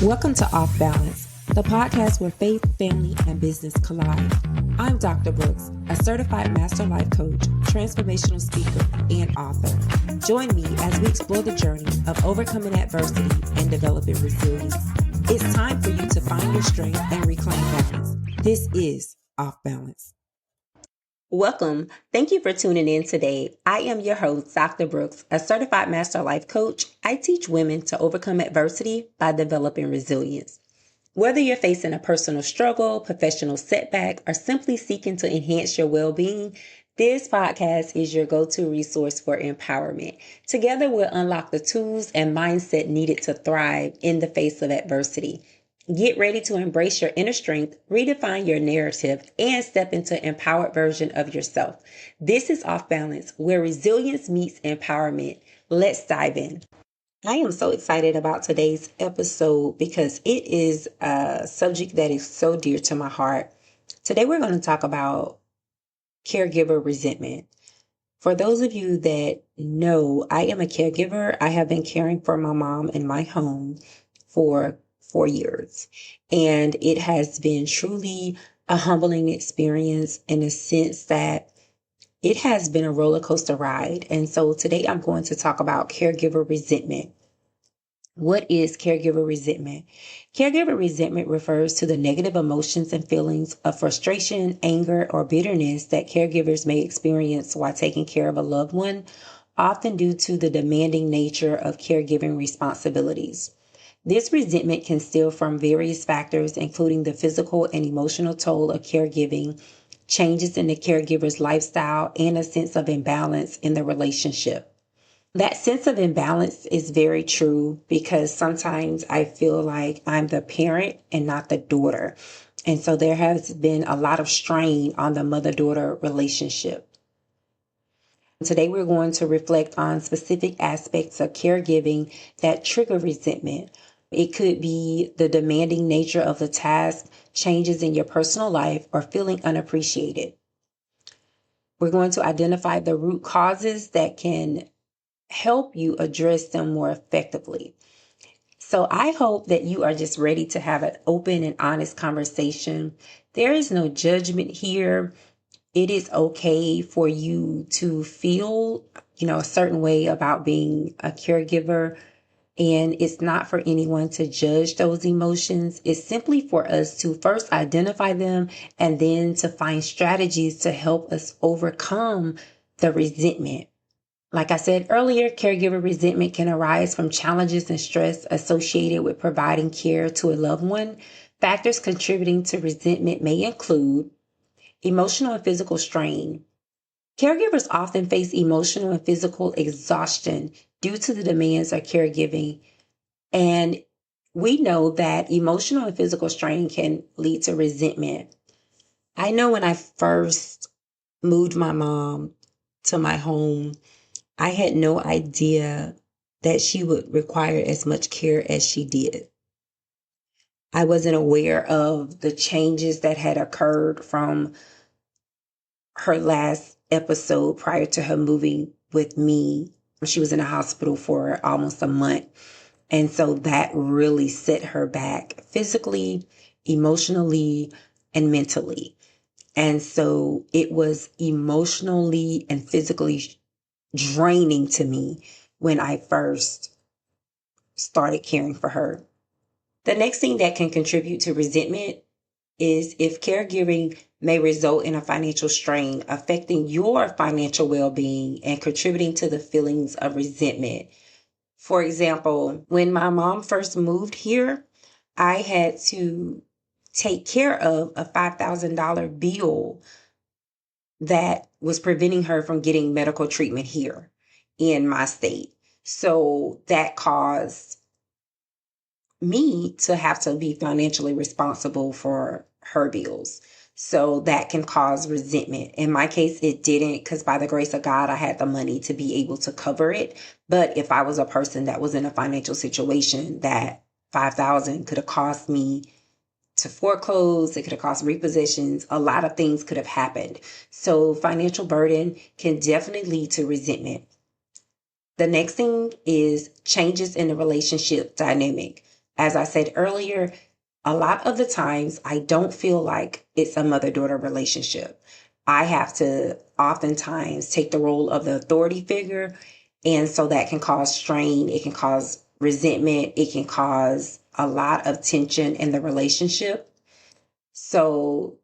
Welcome to Off Balance, the podcast where faith, family, and business collide. I'm Dr. Brooks, a certified master life coach, transformational speaker, and author. Join me as we explore the journey of overcoming adversity and developing resilience. It's time for you to find your strength and reclaim balance. This is Off Balance. Welcome. Thank you for tuning in today. I am your host, Dr. Brooks, a certified master life coach. I teach women to overcome adversity by developing resilience. Whether you're facing a personal struggle, professional setback, or simply seeking to enhance your well-being, this podcast is your go-to resource for empowerment. Together, we'll unlock the tools and mindset needed to thrive in the face of adversity. Get ready to embrace your inner strength, redefine your narrative, and step into an empowered version of yourself. This is Off Balance, where resilience meets empowerment. Let's dive in. I am so excited about today's episode because it is a subject that is so dear to my heart. Today we're going to talk about caregiver resentment. For those of you that know, I am a caregiver. I have been caring for my mom in my home for 4 years. And it has been truly a humbling experience in a sense that it has been a roller coaster ride. And so today I'm going to talk about caregiver resentment. What is caregiver resentment? Caregiver resentment refers to the negative emotions and feelings of frustration, anger, or bitterness that caregivers may experience while taking care of a loved one, often due to the demanding nature of caregiving responsibilities. This resentment can stem from various factors, including the physical and emotional toll of caregiving, changes in the caregiver's lifestyle, and a sense of imbalance in the relationship. That sense of imbalance is very true because sometimes I feel like I'm the parent and not the daughter. And so there has been a lot of strain on the mother-daughter relationship. Today, we're going to reflect on specific aspects of caregiving that trigger resentment. It could be the demanding nature of the task, changes in your personal life, or feeling unappreciated. We're going to identify the root causes that can help you address them more effectively. So I hope that you are just ready to have an open and honest conversation. There is no judgment here. It is okay for you to feel, a certain way about being a caregiver. And it's not for anyone to judge those emotions. It's simply for us to first identify them and then to find strategies to help us overcome the resentment. Like I said earlier, caregiver resentment can arise from challenges and stress associated with providing care to a loved one. Factors contributing to resentment may include emotional and physical strain. Caregivers often face emotional and physical exhaustion due to the demands of caregiving. And we know that emotional and physical strain can lead to resentment. I know when I first moved my mom to my home, I had no idea that she would require as much care as she did. I wasn't aware of the changes that had occurred from her last episode prior to her moving with me. She was in a hospital for almost a month. And so that really set her back physically, emotionally, and mentally. And so it was emotionally and physically draining to me when I first started caring for her. The next thing that can contribute to resentment is if caregiving may result in a financial strain, affecting your financial well-being and contributing to the feelings of resentment. For example, when my mom first moved here, I had to take care of a $5,000 bill that was preventing her from getting medical treatment here in my state. So that caused me to have to be financially responsible for her bills. So that can cause resentment. In my case, it didn't, because by the grace of God, I had the money to be able to cover it. But if I was a person that was in a financial situation, that $5,000 could have cost me to foreclose, it could have cost repossessions, a lot of things could have happened. So financial burden can definitely lead to resentment. The next thing is changes in the relationship dynamic. As I said earlier, a lot of the times I don't feel like it's a mother-daughter relationship. I have to oftentimes take the role of the authority figure. And so that can cause strain. It can cause resentment. It can cause a lot of tension in the relationship. So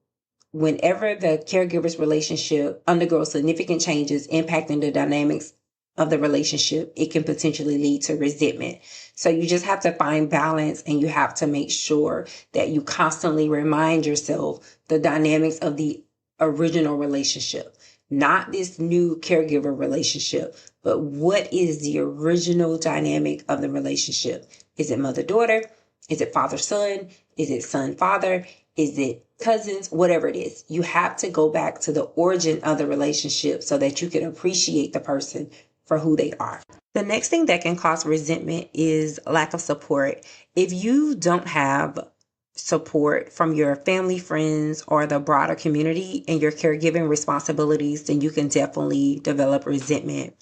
whenever the caregiver's relationship undergoes significant changes impacting the dynamics of the relationship, it can potentially lead to resentment. So you just have to find balance, and you have to make sure that you constantly remind yourself the dynamics of the original relationship, not this new caregiver relationship, but what is the original dynamic of the relationship? Is it mother-daughter? Is it father-son? Is it son-father? Is it cousins? Whatever it is, you have to go back to the origin of the relationship so that you can appreciate the person for who they are. The next thing that can cause resentment is lack of support. If you don't have support from your family, friends, or the broader community in your caregiving responsibilities, then you can definitely develop resentment.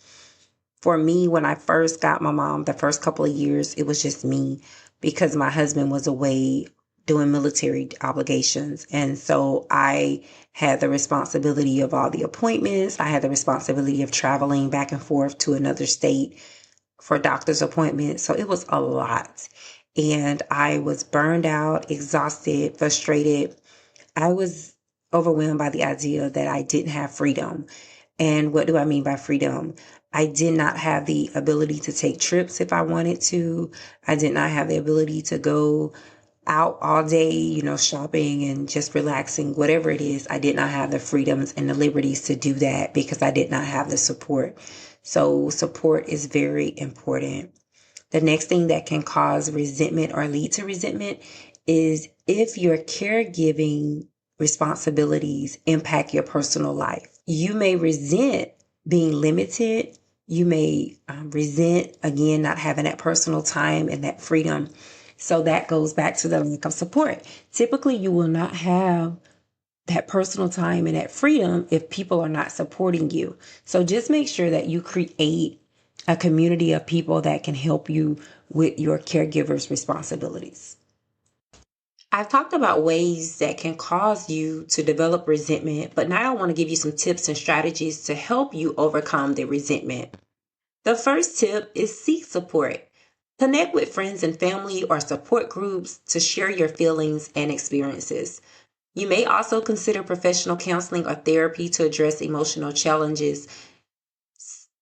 For me, when I first got my mom, the first couple of years, it was just me because my husband was away doing military obligations. And so I had the responsibility of all the appointments. I had the responsibility of traveling back and forth to another state for doctor's appointments. So it was a lot. And I was burned out, exhausted, frustrated. I was overwhelmed by the idea that I didn't have freedom. And what do I mean by freedom? I did not have the ability to take trips if I wanted to. I did not have the ability to go out all day, shopping and just relaxing, whatever it is. I did not have the freedoms and the liberties to do that because I did not have the support. So support is very important. The next thing that can cause resentment or lead to resentment is if your caregiving responsibilities impact your personal life. You may resent being limited. You may resent, again, not having that personal time and that freedom. So that goes back to the lack of support. Typically, you will not have that personal time and that freedom if people are not supporting you. So just make sure that you create a community of people that can help you with your caregiver's responsibilities. I've talked about ways that can cause you to develop resentment, but now I want to give you some tips and strategies to help you overcome the resentment. The first tip is seek support. Connect with friends and family or support groups to share your feelings and experiences. You may also consider professional counseling or therapy to address emotional challenges.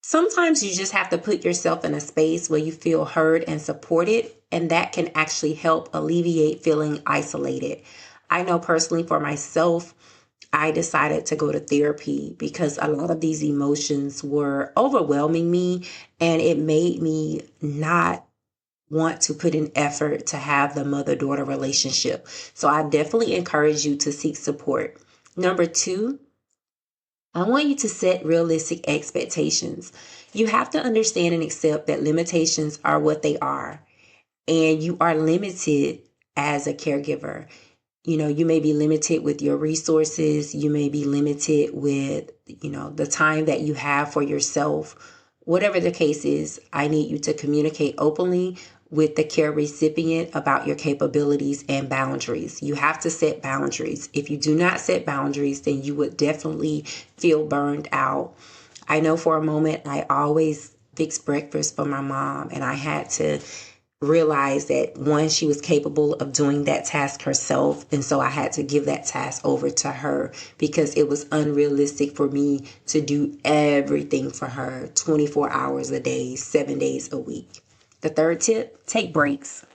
Sometimes you just have to put yourself in a space where you feel heard and supported, and that can actually help alleviate feeling isolated. I know personally for myself, I decided to go to therapy because a lot of these emotions were overwhelming me, and it made me not want to put in effort to have the mother-daughter relationship. So I definitely encourage you to seek support. Number 2, I want you to set realistic expectations. You have to understand and accept that limitations are what they are, and you are limited as a caregiver. You may be limited with your resources. You may be limited with, the time that you have for yourself. Whatever the case is, I need you to communicate openly with the care recipient about your capabilities and boundaries. You have to set boundaries. If you do not set boundaries, then you would definitely feel burned out. I know for a moment, I always fixed breakfast for my mom, and I had to realize that one, she was capable of doing that task herself. And so I had to give that task over to her because it was unrealistic for me to do everything for her 24 hours a day, 7 days a week. The third tip, take breaks.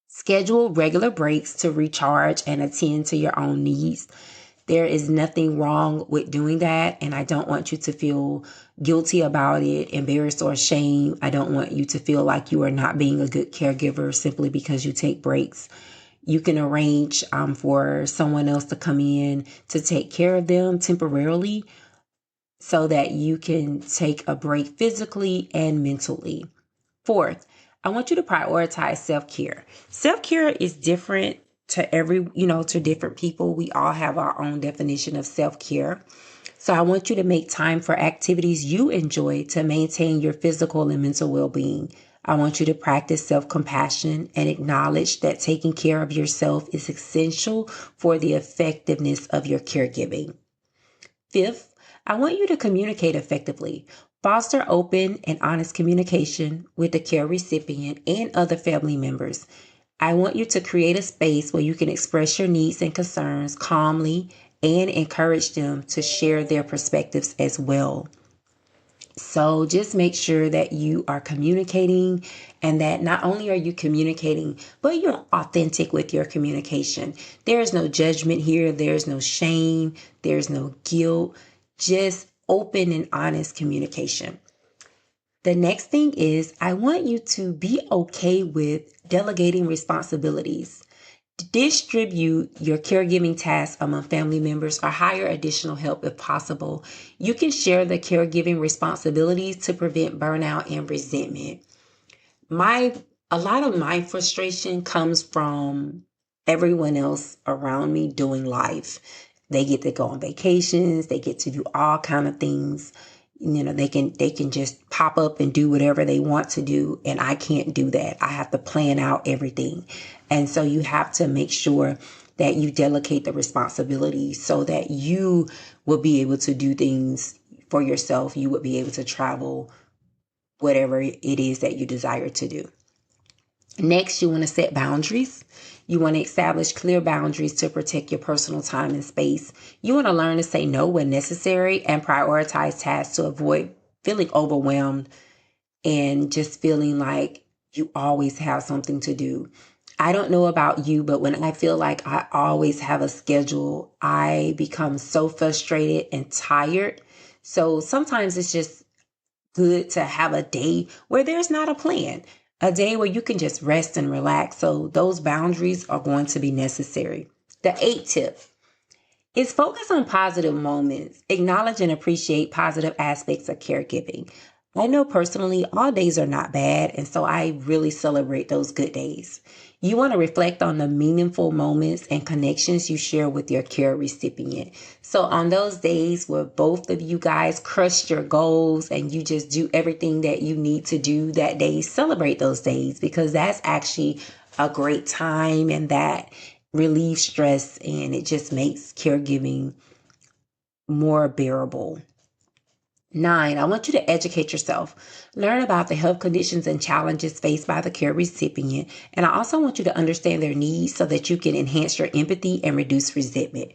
Schedule regular breaks to recharge and attend to your own needs. There is nothing wrong with doing that, and I don't want you to feel guilty about it, embarrassed or ashamed. I don't want you to feel like you are not being a good caregiver simply because you take breaks. You can arrange for someone else to come in to take care of them temporarily so that you can take a break physically and mentally. Fourth, I want you to prioritize self-care. Self-care is different to different people. We all have our own definition of self-care. So I want you to make time for activities you enjoy to maintain your physical and mental well-being. I want you to practice self-compassion and acknowledge that taking care of yourself is essential for the effectiveness of your caregiving. Fifth, I want you to communicate effectively. Foster open and honest communication with the care recipient and other family members. I want you to create a space where you can express your needs and concerns calmly and encourage them to share their perspectives as well. So just make sure that you are communicating, and that not only are you communicating, but you're authentic with your communication. There is no judgment here. There's no shame. There's no guilt. Just open and honest communication. The next thing is I want you to be okay with delegating responsibilities. Distribute your caregiving tasks among family members or hire additional help if possible. You can share the caregiving responsibilities to prevent burnout and resentment. A lot of my frustration comes from everyone else around me doing life. They get to go on vacations, they get to do all kind of things. They can just pop up and do whatever they want to do, and I can't do that. I have to plan out everything. And so you have to make sure that you delegate the responsibility so that you will be able to do things for yourself. You would be able to travel, whatever it is that you desire to do. Next, you want to set boundaries. You want to establish clear boundaries to protect your personal time and space. You want to learn to say no when necessary and prioritize tasks to avoid feeling overwhelmed and just feeling like you always have something to do. I don't know about you, but when I feel like I always have a schedule, I become so frustrated and tired. So sometimes it's just good to have a day where there's not a plan. A day where you can just rest and relax. So those boundaries are going to be necessary. The 8th tip is focus on positive moments. Acknowledge and appreciate positive aspects of caregiving. I know personally all days are not bad, and so I really celebrate those good days. You want to reflect on the meaningful moments and connections you share with your care recipient. So on those days where both of you guys crushed your goals and you just do everything that you need to do that day, celebrate those days, because that's actually a great time, and that relieves stress, and it just makes caregiving more bearable. 9, I want you to educate yourself. Learn about the health conditions and challenges faced by the care recipient. And I also want you to understand their needs so that you can enhance your empathy and reduce resentment.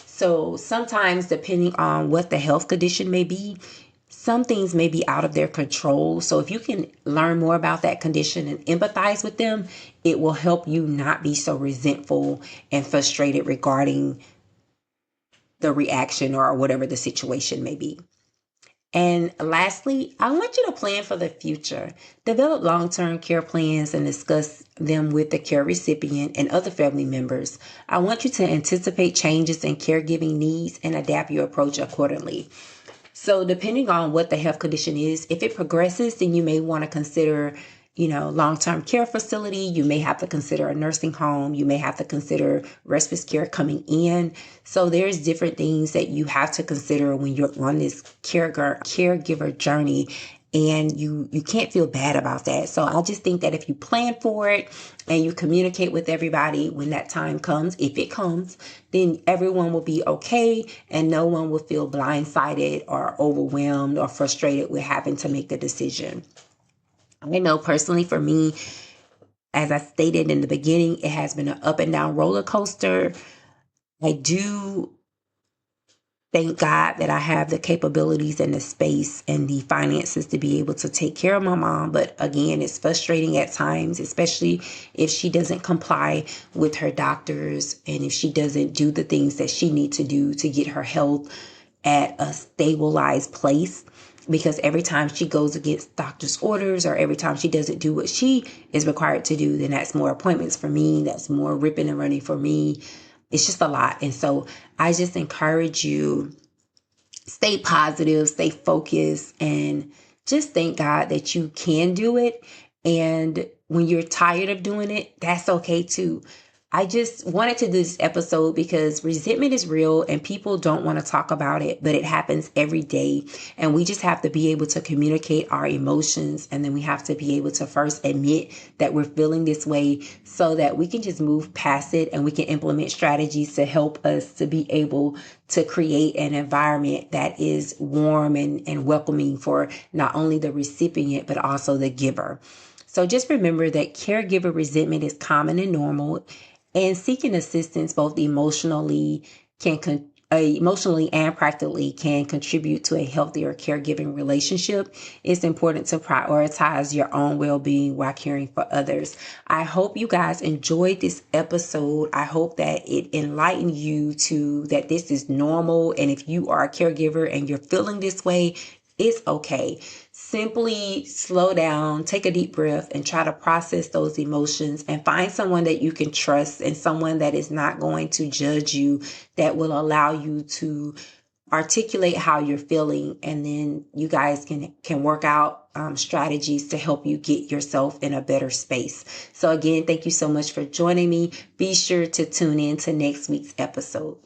So sometimes, depending on what the health condition may be, some things may be out of their control. So if you can learn more about that condition and empathize with them, it will help you not be so resentful and frustrated regarding the reaction or whatever the situation may be. And lastly, I want you to plan for the future. Develop long-term care plans and discuss them with the care recipient and other family members. I want you to anticipate changes in caregiving needs and adapt your approach accordingly. So depending on what the health condition is, if it progresses, then you may want to consider long-term care facility. You may have to consider a nursing home. You may have to consider respite care coming in. So there's different things that you have to consider when you're on this caregiver journey, and you can't feel bad about that. So I just think that if you plan for it and you communicate with everybody when that time comes, if it comes, then everyone will be okay and no one will feel blindsided or overwhelmed or frustrated with having to make the decision. I know personally for me, as I stated in the beginning, it has been an up and down roller coaster. I do thank God that I have the capabilities and the space and the finances to be able to take care of my mom. But again, it's frustrating at times, especially if she doesn't comply with her doctors and if she doesn't do the things that she needs to do to get her health at a stabilized place. Because every time she goes against doctor's orders or every time she doesn't do what she is required to do, then that's more appointments for me. That's more ripping and running for me. It's just a lot. And so I just encourage you, stay positive, stay focused, and just thank God that you can do it. And when you're tired of doing it, that's okay too. I just wanted to do this episode because resentment is real and people don't want to talk about it, but it happens every day. And we just have to be able to communicate our emotions. And then we have to be able to first admit that we're feeling this way so that we can just move past it and we can implement strategies to help us to be able to create an environment that is warm and welcoming for not only the recipient, but also the giver. So just remember that caregiver resentment is common and normal. And seeking assistance both emotionally and practically can contribute to a healthier caregiving relationship. It's important to prioritize your own well-being while caring for others. I hope you guys enjoyed this episode. I hope that it enlightened you to that this is normal. And if you are a caregiver and you're feeling this way, it's okay. Simply slow down, take a deep breath, and try to process those emotions and find someone that you can trust and someone that is not going to judge you, that will allow you to articulate how you're feeling. And then you guys can work out strategies to help you get yourself in a better space. So again, thank you so much for joining me. Be sure to tune in to next week's episode.